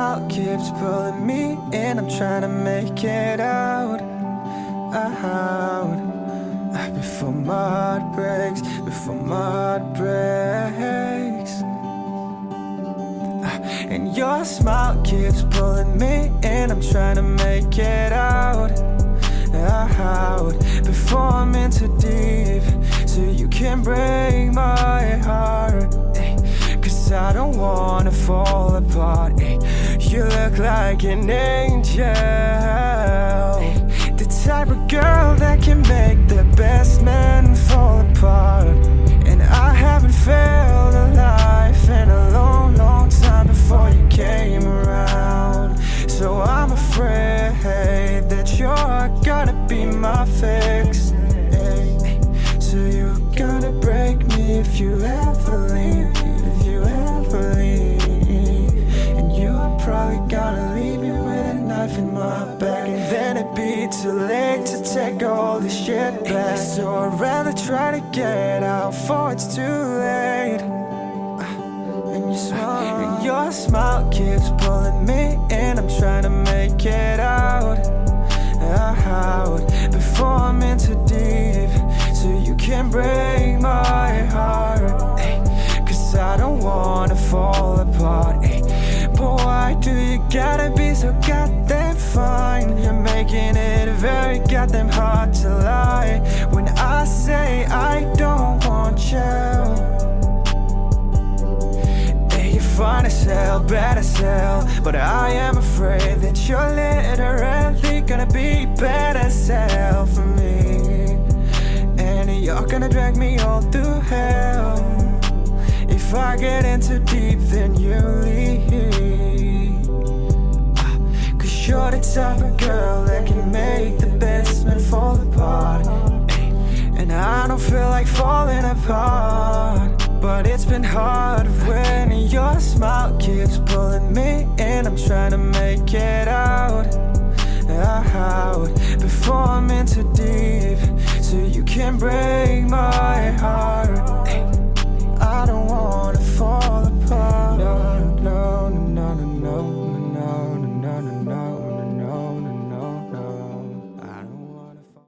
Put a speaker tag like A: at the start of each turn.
A: smile keeps pulling me in. I'm trying to make it out. Before mud breaks, before mud breaks. And your smile keeps pulling me in. I'm trying to make it out. Before I'm in too deep, so you can break my heart. Cause I don't wanna fall apart. You look like an angel, the type of girl that can make the best man fall apart. And I haven't felt alive in a long, long time before you came around. So I'm afraid that you're gonna be my fix. So you're gonna break me if you ever leave, if you ever leave. And you're probably gonna leave me with a knife in my back. And then it'd be too late to take all this shit back. So I'd rather try to get out before it's too late. And your smile keeps pulling me in. I'm trying to make it out. Before I'm in too deep, so you can break my heart. Cause I don't wanna fall apart. But why do you gotta be so goddamn fine? You're making it very goddamn hard to lie when I say I don't want you. Fine as hell, bad as hell, but I am afraid that you're literally gonna be bad as hell for me. And you're gonna drag me all through hell. If I get in too deep, then you leave. Cause you're the type of girl that can make the best man fall apart. And I don't feel like falling apart, but it's been hard when your smile keeps pulling me in. I'm trying to make it out. Before I'm in too deep, so you can break